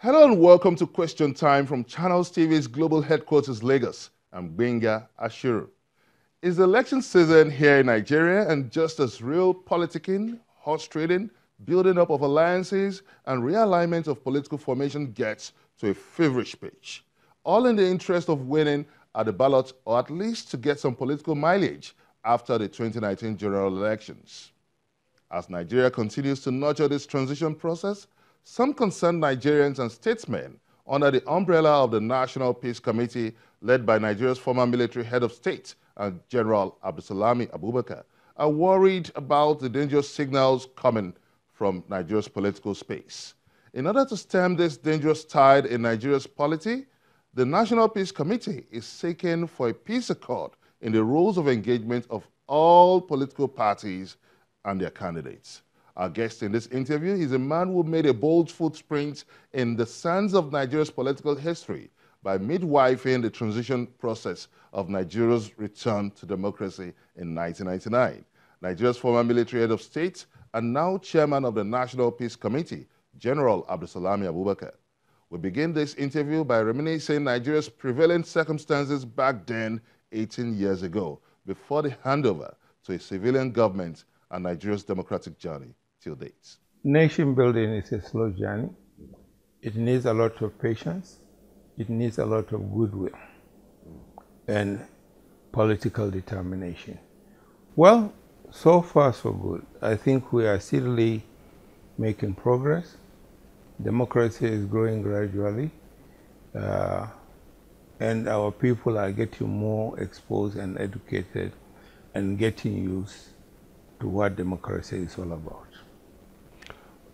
Hello and welcome to Question Time from Channels TV's global headquarters, Lagos. I'm Benga Ashiru. It's election season here in Nigeria, and just as real politicking, horse trading, building up of alliances, and realignment of political formation gets to a feverish pitch, all in the interest of winning at the ballot, or at least to get some political mileage after the 2019 general elections. As Nigeria continues to nurture this transition process, some concerned Nigerians and statesmen under the umbrella of the National Peace Committee, led by Nigeria's former military head of state and General Abdusalami Abubakar, are worried about the dangerous signals coming from Nigeria's political space. In order to stem this dangerous tide in Nigeria's polity, the National Peace Committee is seeking for a peace accord in the rules of engagement of all political parties and their candidates. Our guest in this interview is a man who made a bold footprint in the sands of Nigeria's political history by midwifing the transition process of Nigeria's return to democracy in 1999. Nigeria's former military head of state and now chairman of the National Peace Committee, General Abdusalami Abubakar. We begin this interview by reminiscing Nigeria's prevailing circumstances back then, 18 years ago, before the handover to a civilian government and Nigeria's democratic journey till date. Nation building is a slow journey. It needs a lot of patience. It needs a lot of goodwill and political determination. Well, so far so good. I think we are steadily making progress. Democracy is growing gradually, and our people are getting more exposed and educated and getting used to what democracy is all about.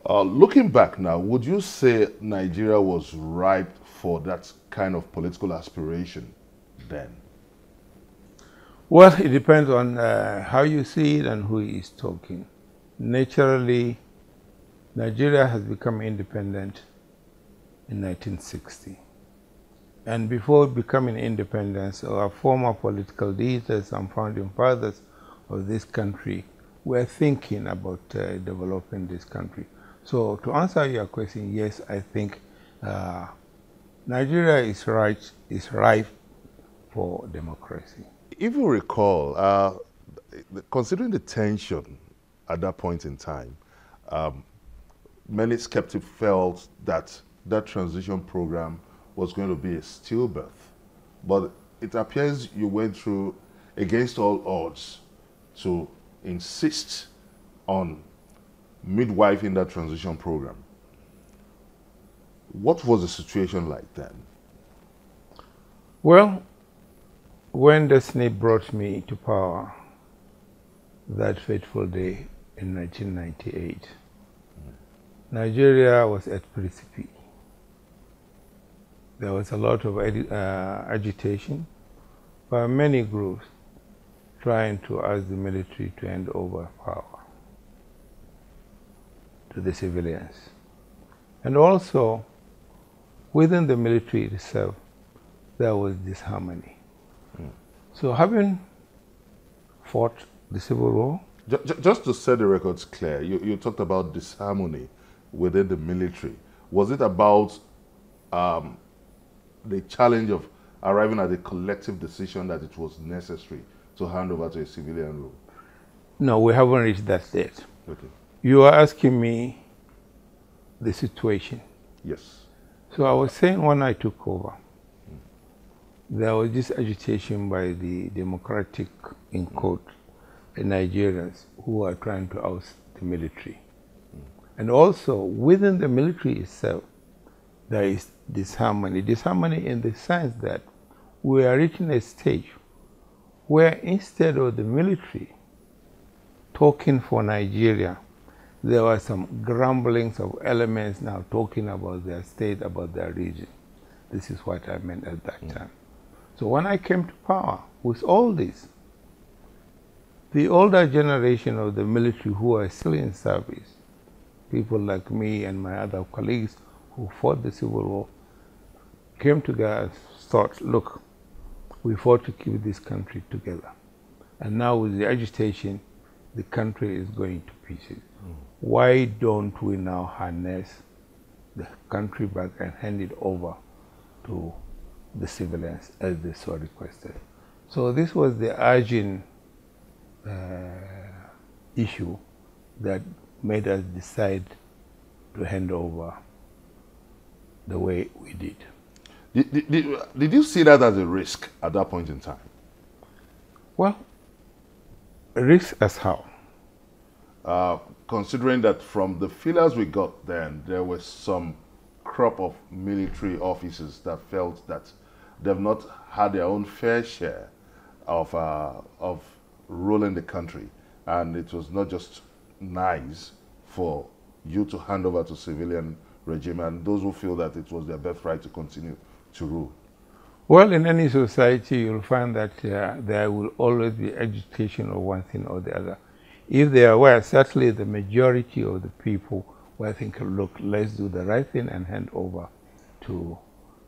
Looking back now, would you say Nigeria was ripe for that kind of political aspiration then? Well, it depends on how you see it and who is talking. Naturally, Nigeria has become independent in 1960. And before becoming independent, our former political leaders and founding fathers of this country were thinking about developing this country. So to answer your question, yes, I think Nigeria is ripe for democracy. If you recall, considering the tension at that point in time, many skeptics felt that that transition program was going to be a stillbirth. But it appears you went through, against all odds, to insist on midwifing that transition program. What was the situation like then? Well, when destiny brought me to power that fateful day in 1998, Nigeria was at precipice. There was a lot of agitation by many groups trying to ask the military to hand over power to the civilians. And also, within the military itself, there was disharmony. So having fought the Civil War... Just to set the records clear, you talked about disharmony within the military. Was it about the challenge of arriving at a collective decision that it was necessary to hand over to a civilian rule? No, we haven't reached that state. Okay. You are asking me the situation. Yes. So I was saying when I took over, there was this agitation by the democratic, in quote, Nigerians who are trying to oust the military. And also, within the military itself, there is disharmony. Disharmony in the sense that we are reaching a stage where instead of the military talking for Nigeria, there were some grumblings of elements now talking about their state, about their region. This is what I meant at that time. So when I came to power, with all this, the older generation of the military who are still in service, people like me and my other colleagues who fought the Civil War, came together and thought, look, we fought to keep this country together. And now with the agitation, the country is going to pieces. Why don't we now harness the country back and hand it over to the civilians as they so requested. So this was the urgent issue that made us decide to hand over the way we did. Did you see that as a risk at that point in time? Well, a risk as how? Considering that from the feelers we got then, there was some crop of military officers that felt that they've not had their own fair share of ruling the country, and it was not just nice for you to hand over to civilian regime, and those who feel that it was their birthright to continue to rule. Well, in any society, you'll find that there will always be agitation of one thing or the other. If there were, certainly the majority of the people were thinking, look, let's do the right thing and hand over to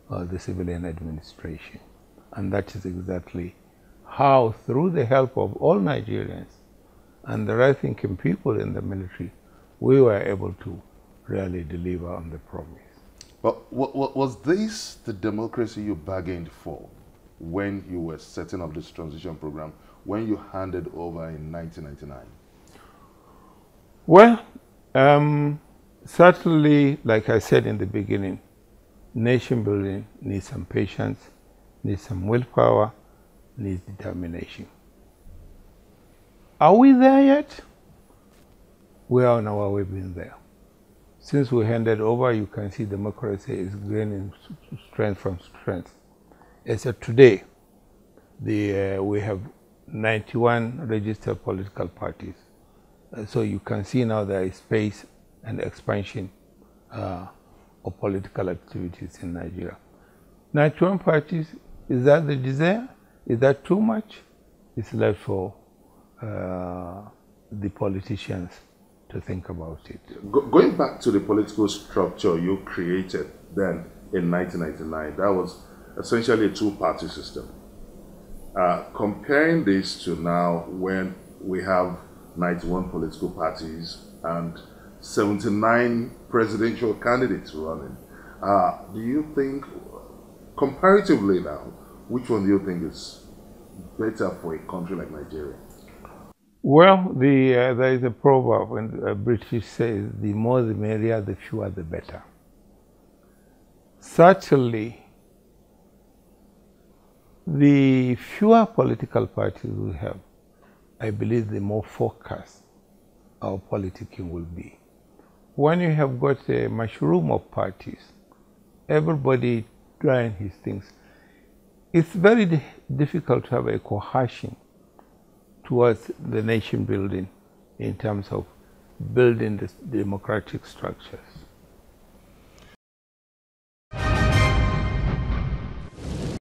the civilian administration. And that is exactly how, through the help of all Nigerians and the right-thinking people in the military, we were able to really deliver on the promise. But was this the democracy you bargained for when you were setting up this transition program, when you handed over in 1999? Well, certainly, like I said in the beginning, nation building needs some patience, needs some willpower, needs determination. Are we there yet? We are on our way being there. Since we handed over, you can see democracy is gaining strength from strength. As of today, we have 91 registered political parties. So you can see now there is space and expansion of political activities in Nigeria. 91 parties, is that the desire? Is that too much? It's left for the politicians to think about it. Going back to the political structure you created then in 1999, that was essentially a two-party system. Comparing this to now, when we have 91 political parties and 79 presidential candidates running, do you think, comparatively now, which one do you think is better for a country like Nigeria? Well, there is a proverb, and British says, the more the merrier, the fewer the better. Certainly, the fewer political parties we have, I believe the more focused our politicking will be. When you have got a mushroom of parties, everybody trying his things, it's very difficult to have a cohesion towards the nation building in terms of building the democratic structures.